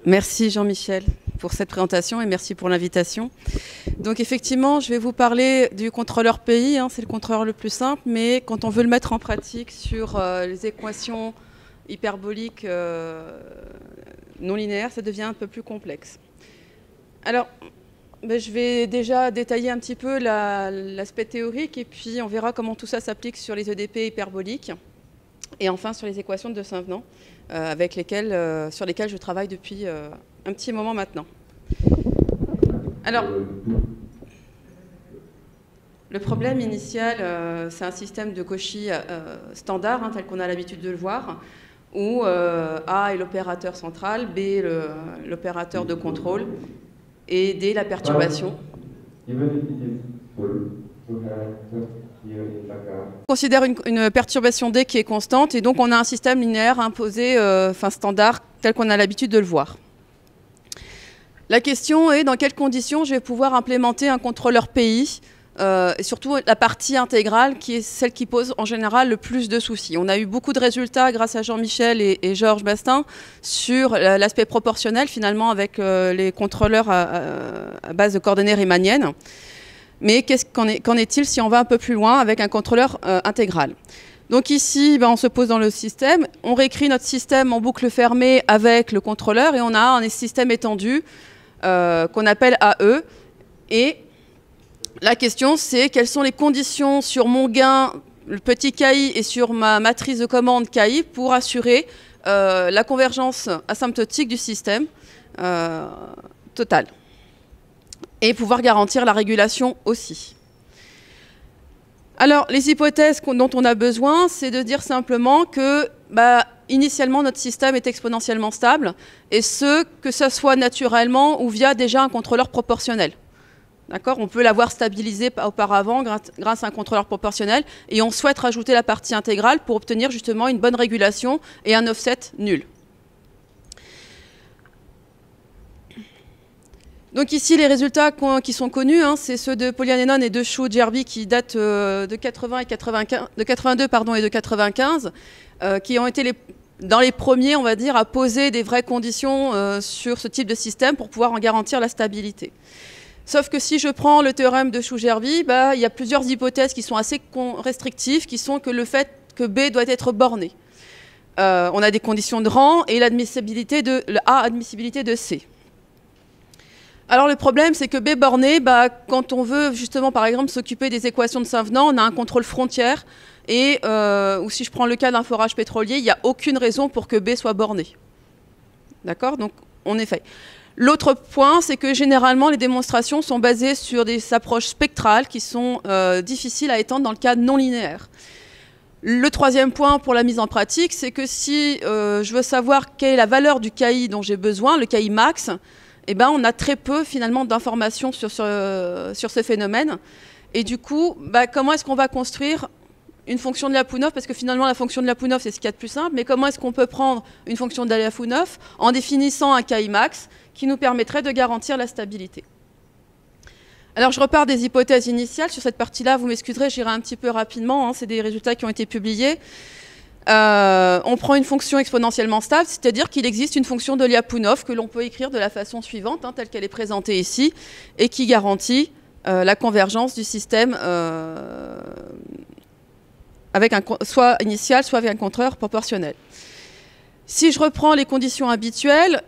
Merci Jean-Michel pour cette présentation et merci pour l'invitation. Donc effectivement, je vais vous parler du contrôleur pays, hein, c'est le contrôleur le plus simple, mais quand on veut le mettre en pratique sur les équations hyperboliques non linéaires, ça devient un peu plus complexe. Alors, je vais déjà détailler un petit peu l'aspect théorique et puis on verra comment tout ça s'applique sur les EDP hyperboliques et enfin sur les équations de De Saint-Venant sur lesquelles je travaille depuis un petit moment maintenant. Alors, le problème initial, c'est un système de Cauchy standard, hein, tel qu'on a l'habitude de le voir, où A est l'opérateur central, B est l'opérateur de contrôle, et D la perturbation. On considère une perturbation D qui est constante, et donc on a un système linéaire imposé, standard, tel qu'on a l'habitude de le voir. La question est dans quelles conditions je vais pouvoir implémenter un contrôleur PI, et surtout la partie intégrale qui est celle qui pose en général le plus de soucis. On a eu beaucoup de résultats grâce à Jean-Michel et Georges Bastin sur l'aspect proportionnel finalement avec les contrôleurs à base de coordonnées riemanniennes. Mais qu'en est-il si on va un peu plus loin avec un contrôleur intégral? Donc ici, on se pose dans le système, on réécrit notre système en boucle fermée avec le contrôleur et on a un système étendu qu'on appelle AE. Et la question, c'est quelles sont les conditions sur mon gain, le petit KI, et sur ma matrice de commande KI pour assurer la convergence asymptotique du système total. Et pouvoir garantir la régulation aussi. Alors, les hypothèses dont on a besoin, c'est de dire simplement que, initialement, notre système est exponentiellement stable, et que ce soit naturellement ou via déjà un contrôleur proportionnel. D'accord ? On peut l'avoir stabilisé auparavant grâce à un contrôleur proportionnel, et on souhaite rajouter la partie intégrale pour obtenir justement une bonne régulation et un offset nul. Donc ici, les résultats qui sont connus, hein, c'est ceux de Polyaninon et de Shu-Jerby qui datent de 82 et de 95, qui ont été dans les premiers, on va dire, à poser des vraies conditions sur ce type de système pour pouvoir en garantir la stabilité. Sauf que si je prends le théorème de Shu-Jerby, il y a plusieurs hypothèses qui sont assez restrictives, qui sont que le fait que B doit être borné. On a des conditions de rang et l'admissibilité de A admissibilité de C. Alors le problème, c'est que B borné, quand on veut justement, par exemple, s'occuper des équations de Saint-Venant, on a un contrôle frontière, ou si je prends le cas d'un forage pétrolier, il n'y a aucune raison pour que B soit borné. D'accord? Donc, en effet. L'autre point, c'est que généralement, les démonstrations sont basées sur des approches spectrales qui sont difficiles à étendre dans le cas non linéaire. Le troisième point pour la mise en pratique, c'est que si je veux savoir quelle est la valeur du KI dont j'ai besoin, le KI max, on a très peu finalement d'informations sur ce phénomène. Et du coup, comment est-ce qu'on va construire une fonction de Lyapunov? Parce que finalement, la fonction de Lyapunov, c'est ce qu'il y a de plus simple. Mais comment est-ce qu'on peut prendre une fonction de Lyapunov en définissant un KI max qui nous permettrait de garantir la stabilité? Alors, je repars des hypothèses initiales. Sur cette partie-là, vous m'excuserez, j'irai un petit peu rapidement. Hein, c'est des résultats qui ont été publiés. On prend une fonction exponentiellement stable, c'est-à-dire qu'il existe une fonction de Lyapunov que l'on peut écrire de la façon suivante, hein, telle qu'elle est présentée ici, et qui garantit la convergence du système avec soit initial, soit avec un contrôleur proportionnel. Si je reprends les conditions habituelles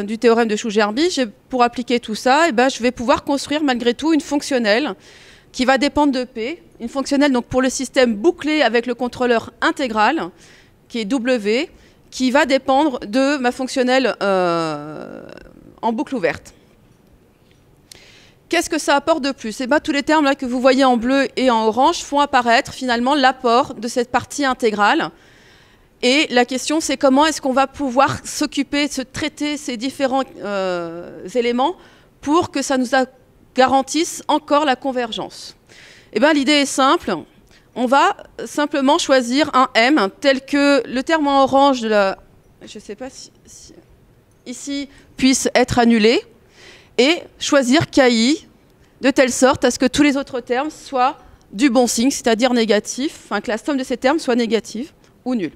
du théorème de Shu-Jerby, pour appliquer tout ça, je vais pouvoir construire malgré tout une fonctionnelle qui va dépendre de P, une fonctionnelle donc pour le système bouclé avec le contrôleur intégral, qui est W, qui va dépendre de ma fonctionnelle en boucle ouverte. Qu'est-ce que ça apporte de plus? Tous les termes là, que vous voyez en bleu et en orange font apparaître finalement l'apport de cette partie intégrale Et la question, c'est comment est-ce qu'on va pouvoir s'occuper, se traiter ces différents éléments pour que ça nous garantisse encore la convergence. Eh bien, l'idée est simple. On va simplement choisir un M tel que le terme en orange de la... Je ne sais pas si ici puisse être annulé et choisir KI de telle sorte à ce que tous les autres termes soient du bon signe, c'est-à-dire négatif, enfin que la somme de ces termes soit négative ou nulle.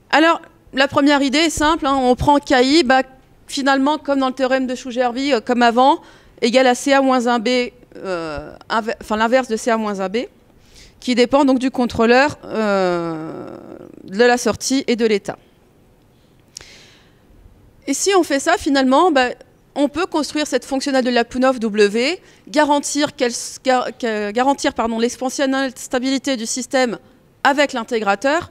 Alors, la première idée est simple, hein, on prend KI, bah, finalement, comme dans le théorème de Chou-Gervais, comme avant, égale à CA-1B, enfin l'inverse de CA-1B, qui dépend donc du contrôleur de la sortie et de l'état. Et si on fait ça, finalement, bah, on peut construire cette fonctionnelle de Lyapunov W, garantir l'expansionnelle stabilité du système avec l'intégrateur,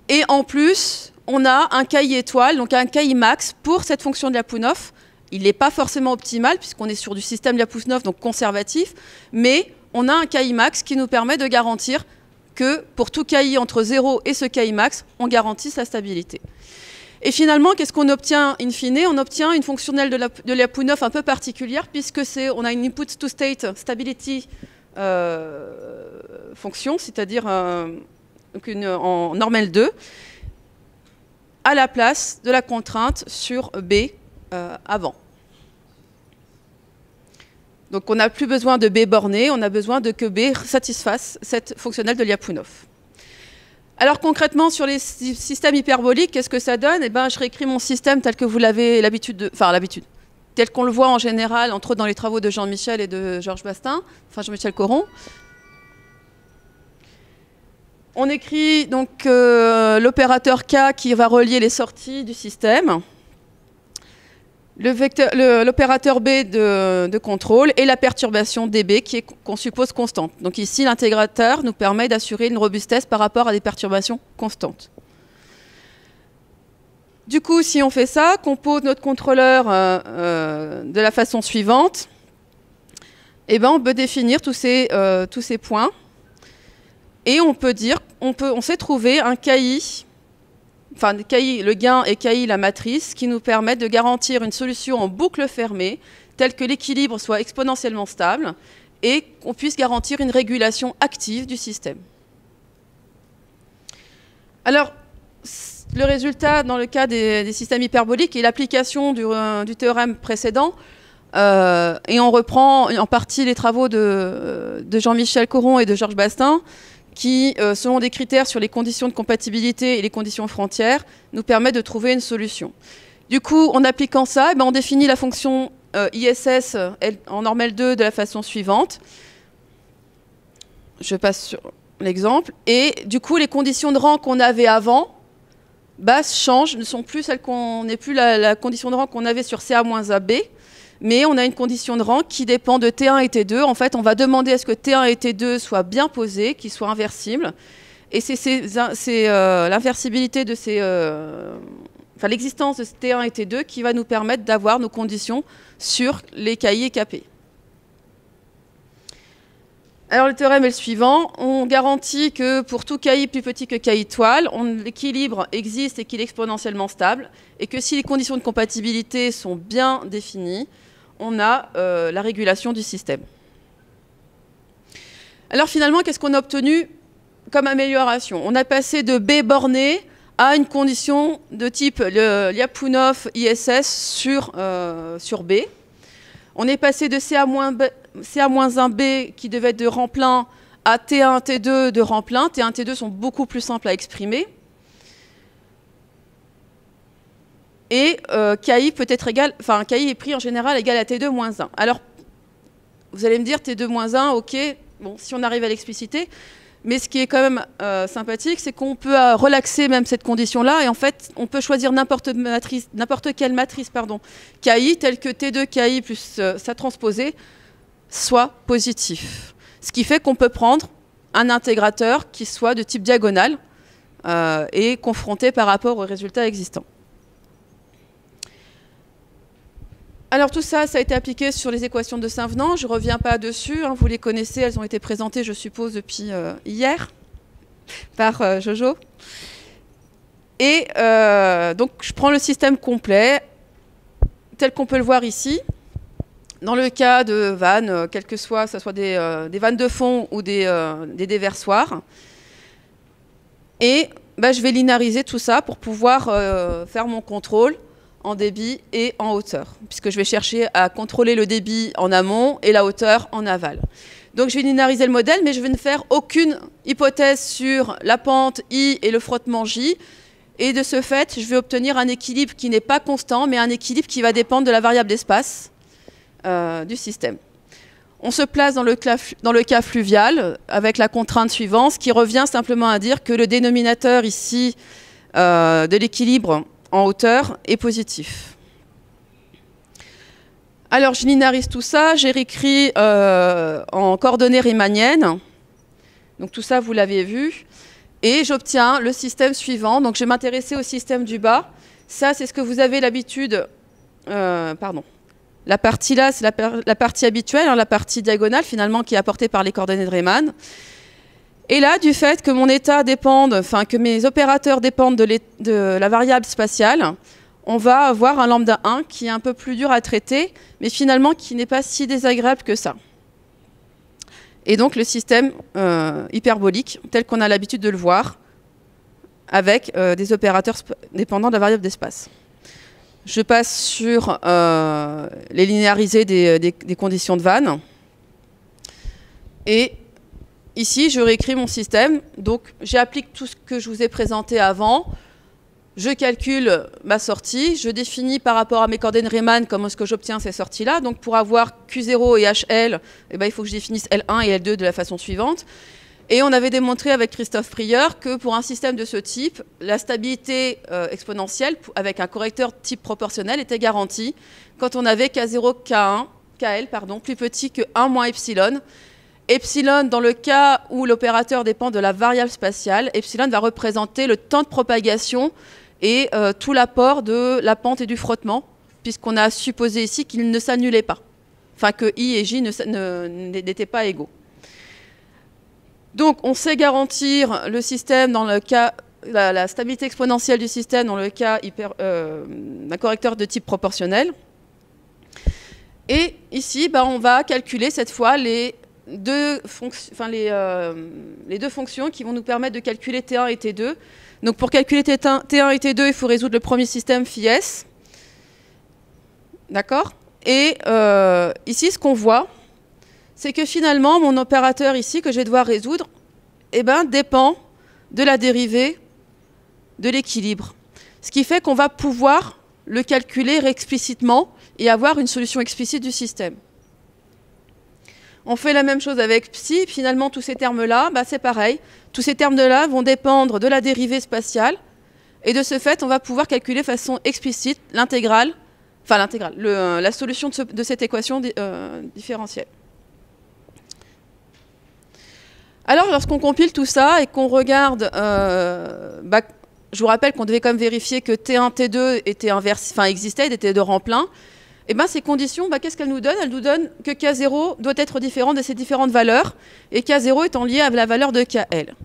et en plus, on a un KI étoile, donc un KI max pour cette fonction de Lyapunov. Il n'est pas forcément optimal, puisqu'on est sur du système Lyapunov, donc conservatif, mais on a un KI max qui nous permet de garantir que pour tout KI entre 0 et ce KI max, on garantisse la stabilité. Et finalement, qu'est-ce qu'on obtient in fine? On obtient une fonctionnelle de Lyapunov un peu particulière, puisque on a une input to state stability fonction, c'est-à-dire en normal 2, à la place de la contrainte sur B avant. Donc on n'a plus besoin de B borné, on a besoin de que B satisfasse cette fonctionnelle de Lyapunov. Alors concrètement, sur les systèmes hyperboliques, qu'est-ce que ça donne? Eh ben, je réécris mon système tel que vous l'avez l'habitude de... Enfin, l'habitude. Tel qu'on le voit en général, entre autres dans les travaux de Jean-Michel et de Georges Bastin, enfin Jean-Michel Coron. On écrit donc l'opérateur K qui va relier les sorties du système, l'opérateur B de contrôle et la perturbation dB qu'on suppose constante. Donc ici, l'intégrateur nous permet d'assurer une robustesse par rapport à des perturbations constantes. Du coup, si on fait ça, qu'on pose notre contrôleur de la façon suivante, eh ben, on peut définir tous ces points et on peut dire, on sait trouver un KI, enfin KI le gain et KI la matrice, qui nous permettent de garantir une solution en boucle fermée, telle que l'équilibre soit exponentiellement stable et qu'on puisse garantir une régulation active du système. Alors, le résultat dans le cas des systèmes hyperboliques est l'application du théorème précédent, et on reprend en partie les travaux de Jean-Michel Coron et de Georges Bastin, qui, selon des critères sur les conditions de compatibilité et les conditions frontières, nous permet de trouver une solution. Du coup, en appliquant ça, on définit la fonction ISS en normal 2 de la façon suivante. Je passe sur l'exemple. Et du coup, les conditions de rang qu'on avait avant changent, ne sont plus celles qu'on n'est plus la condition de rang qu'on avait sur CA-AB, mais on a une condition de rang qui dépend de T1 et T2. En fait, on va demander à ce que T1 et T2 soient bien posés, qu'ils soient inversibles. Et c'est l'inversibilité de l'existence de T1 et T2 qui va nous permettre d'avoir nos conditions sur les KI et KP. Alors le théorème est le suivant. On garantit que pour tout KI plus petit que KI étoile, l'équilibre existe et qu'il est exponentiellement stable. Et que si les conditions de compatibilité sont bien définies, on a la régulation du système. Alors finalement, qu'est-ce qu'on a obtenu comme amélioration? On a passé de B borné à une condition de type le Lyapunov ISS sur B. On est passé de CA-1B qui devait être de rang plein à T1, T2 de rang plein. T1, T2 sont beaucoup plus simples à exprimer. Et KI peut être égal, enfin KI est pris en général égal à T2 moins 1. Alors, vous allez me dire T2 moins 1, ok, bon, si on arrive à l'expliciter. Mais ce qui est quand même sympathique, c'est qu'on peut relaxer même cette condition-là. Et en fait, on peut choisir n'importe quelle matrice KI, telle que T2 KI plus sa transposée, soit positif. Ce qui fait qu'on peut prendre un intégrateur qui soit de type diagonal et confronté par rapport aux résultats existants. Alors tout ça, ça a été appliqué sur les équations de Saint-Venant. Je ne reviens pas dessus, hein, vous les connaissez, elles ont été présentées, je suppose, depuis hier, par Jojo. Et donc, je prends le système complet, tel qu'on peut le voir ici. Dans le cas de vannes, quel que soit, que ce soit des vannes de fond ou des déversoirs. Et je vais linéariser tout ça pour pouvoir faire mon contrôle en débit et en hauteur, puisque je vais chercher à contrôler le débit en amont et la hauteur en aval. Donc je vais linéariser le modèle, mais je vais ne faire aucune hypothèse sur la pente I et le frottement J. Et de ce fait, je vais obtenir un équilibre qui n'est pas constant, mais un équilibre qui va dépendre de la variable d'espace du système. On se place dans le cas fluvial avec la contrainte suivante, qui revient simplement à dire que le dénominateur ici de l'équilibre en hauteur est positif. Alors je linéarise tout ça, j'ai réécrit en coordonnées riemanniennes. Donc tout ça vous l'avez vu. Et j'obtiens le système suivant. Donc je vais m'intéresser au système du bas. Ça c'est ce que vous avez l'habitude... La partie là, c'est la partie habituelle, hein, la partie diagonale finalement qui est apportée par les coordonnées de Riemann. Et là, du fait que mon état dépende, enfin que mes opérateurs dépendent de la variable spatiale, on va avoir un lambda 1 qui est un peu plus dur à traiter, mais finalement qui n'est pas si désagréable que ça. Et donc le système hyperbolique, tel qu'on a l'habitude de le voir, avec des opérateurs dépendants de la variable d'espace. Je passe sur les linéarisés des conditions de vanne. Et ici, je réécris mon système. Donc, j'applique tout ce que je vous ai présenté avant. Je calcule ma sortie. Je définis par rapport à mes coordonnées Riemann comment est-ce que j'obtiens ces sorties-là. Donc, pour avoir Q0 et HL, il faut que je définisse L1 et L2 de la façon suivante. Et on avait démontré avec Christophe Prieur que pour un système de ce type, la stabilité exponentielle avec un correcteur type proportionnel était garantie quand on avait K0, K1, KL, plus petit que 1 moins epsilon. Epsilon, dans le cas où l'opérateur dépend de la variable spatiale, epsilon va représenter le temps de propagation et tout l'apport de la pente et du frottement, puisqu'on a supposé ici qu'ils ne s'annulaient pas. Enfin, que I et J n'étaient pas égaux. Donc, on sait garantir le système dans le cas, la stabilité exponentielle du système dans le cas d'un correcteur de type proportionnel. Et ici, on va calculer cette fois les deux fonctions qui vont nous permettre de calculer T1 et T2. Donc, pour calculer T1 et T2, il faut résoudre le premier système phi S. D'accord ? Et ici, ce qu'on voit, c'est que finalement, mon opérateur ici, que je vais devoir résoudre, dépend de la dérivée de l'équilibre. Ce qui fait qu'on va pouvoir le calculer explicitement et avoir une solution explicite du système. On fait la même chose avec psi. Finalement, tous ces termes-là, c'est pareil. Tous ces termes-là vont dépendre de la dérivée spatiale. Et de ce fait, on va pouvoir calculer de façon explicite l'intégrale, la solution de cette équation différentielle. Alors, lorsqu'on compile tout ça et qu'on regarde, je vous rappelle qu'on devait quand même vérifier que T1, T2 existaient, étaient de rang plein. Et ces conditions, qu'est-ce qu'elles nous donnent? Elles nous donnent que K0 doit être différent de ces différentes valeurs, et K0 étant lié à la valeur de KL.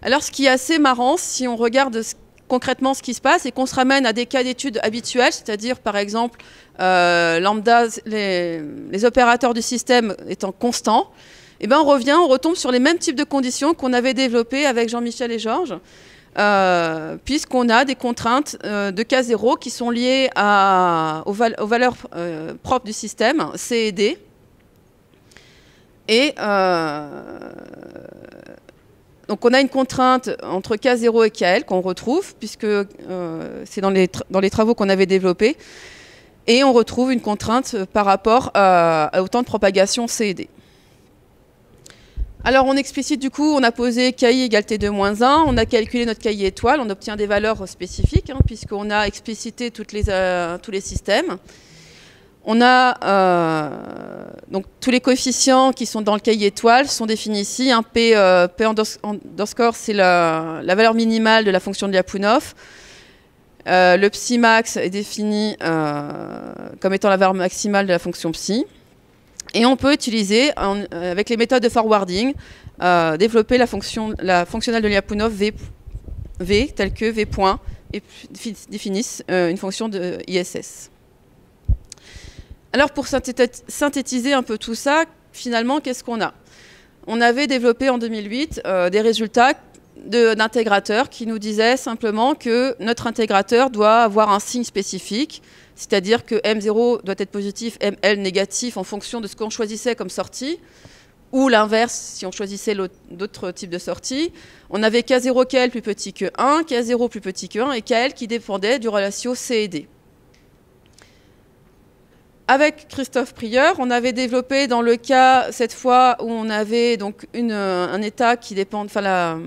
Alors, ce qui est assez marrant, si on regarde concrètement ce qui se passe, c'est qu'on se ramène à des cas d'études habituels, c'est-à-dire, par exemple, lambda, les opérateurs du système étant constants. On retombe sur les mêmes types de conditions qu'on avait développées avec Jean-Michel et Georges, puisqu'on a des contraintes de K0 qui sont liées aux valeurs propres du système, C et D. Et donc on a une contrainte entre K0 et KL qu'on retrouve, puisque c'est dans les travaux qu'on avait développés. Et on retrouve une contrainte par rapport au temps de propagation C et D. Alors on explicite du coup, on a posé KI égale T2-1, on a calculé notre KI étoile, on obtient des valeurs spécifiques, puisqu'on a explicité tous les systèmes. On a donc tous les coefficients qui sont dans le KI étoile sont définis ici. P underscore, c'est la valeur minimale de la fonction de Lyapunov. Le psi max est défini comme étant la valeur maximale de la fonction psi. Et on peut utiliser, avec les méthodes de forwarding, développer la fonctionnelle de Lyapunov V telle que V point et définissent une fonction de ISS. Alors pour synthétiser un peu tout ça, finalement, qu'est-ce qu'on a? On avait développé en 2008 des résultats d'intégrateurs qui nous disaient simplement que notre intégrateur doit avoir un signe spécifique, c'est-à-dire que M0 doit être positif, ML négatif en fonction de ce qu'on choisissait comme sortie, ou l'inverse si on choisissait d'autres types de sorties. On avait K0 KL plus petit que 1, K0 plus petit que 1 et KL qui dépendait du ratio C et D. Avec Christophe Prieur, on avait développé dans le cas, cette fois, où on avait donc un état qui dépend, enfin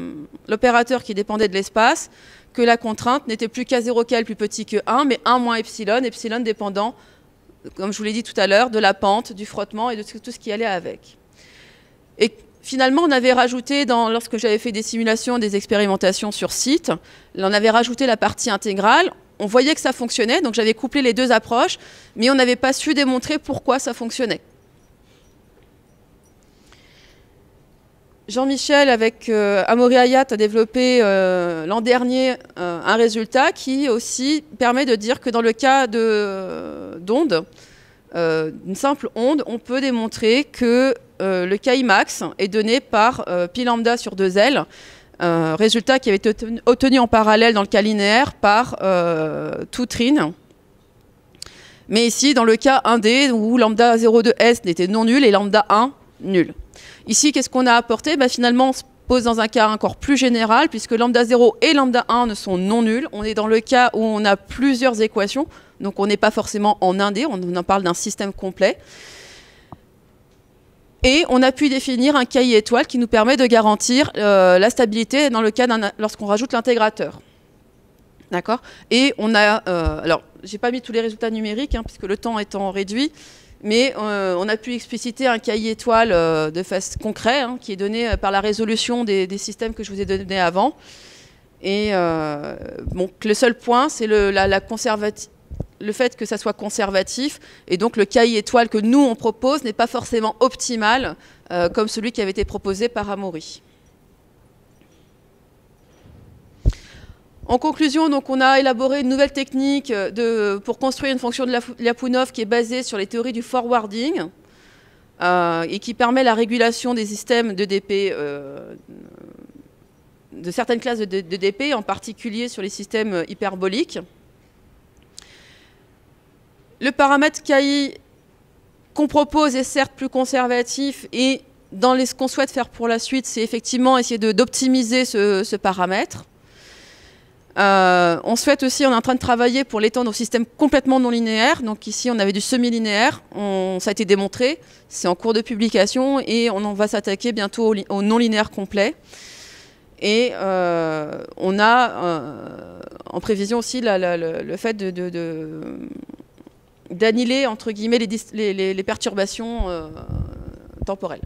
l'opérateur qui dépendait de l'espace, que la contrainte n'était plus K0 KL plus petit que 1, mais 1 moins epsilon, epsilon dépendant, comme je vous l'ai dit tout à l'heure, de la pente, du frottement et de tout ce qui allait avec. Et finalement, on avait rajouté, lorsque j'avais fait des simulations, des expérimentations sur site, on avait rajouté la partie intégrale. On voyait que ça fonctionnait, donc j'avais couplé les deux approches, mais on n'avait pas su démontrer pourquoi ça fonctionnait. Jean-Michel, avec Amaury Hayat, a développé l'an dernier un résultat qui aussi permet de dire que dans le cas d'onde, une simple onde, on peut démontrer que le Kimax est donné par pi lambda sur 2L, résultat qui avait été obtenu en parallèle dans le cas linéaire par Toutrin. Mais ici, dans le cas 1D, où lambda 0,2S n'était non nul et lambda 1 nul. Ici, qu'est-ce qu'on a apporté? Finalement, on se pose dans un cas encore plus général, puisque lambda 0 et lambda 1 ne sont non nuls. On est dans le cas où on a plusieurs équations, donc on n'est pas forcément en 1D, on en parle d'un système complet. Et on a pu définir un KI étoile qui nous permet de garantir la stabilité dans le cas lorsqu'on rajoute l'intégrateur. D'accord? Et on a... alors, j'ai pas mis tous les résultats numériques, puisque le temps étant réduit, mais on a pu expliciter un KI étoile de face concret, qui est donné par la résolution des systèmes que je vous ai donné avant. Et bon, le seul point, c'est le fait que ça soit conservatif, et donc le KI étoile que nous on propose n'est pas forcément optimal comme celui qui avait été proposé par Amaury. En conclusion, donc, on a élaboré une nouvelle technique pour construire une fonction de Lyapunov qui est basée sur les théories du forwarding et qui permet la régulation des systèmes d'EDP, de certaines classes d'EDP, en particulier sur les systèmes hyperboliques. Le paramètre KI qu'on propose est certes plus conservatif et dans ce qu'on souhaite faire pour la suite, c'est effectivement essayer d'optimiser ce paramètre. On souhaite aussi, on est en train de travailler pour l'étendre au système complètement non linéaire. Donc ici, on avait du semi-linéaire, ça a été démontré, c'est en cours de publication et on va s'attaquer bientôt au non linéaire complet. Et on a en prévision aussi le fait d'annihiler, entre guillemets, les perturbations temporelles.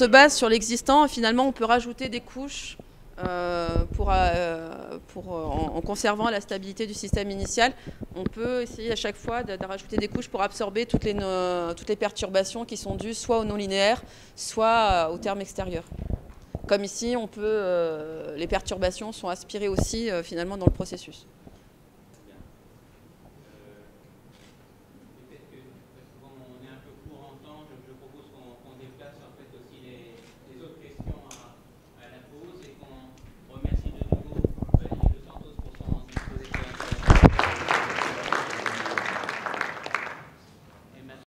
On se base sur l'existant et finalement on peut rajouter des couches en conservant la stabilité du système initial. On peut essayer à chaque fois de rajouter des couches pour absorber toutes les perturbations qui sont dues soit au non linéaire, soit au terme extérieur. Comme ici, les perturbations sont aspirées aussi finalement dans le processus.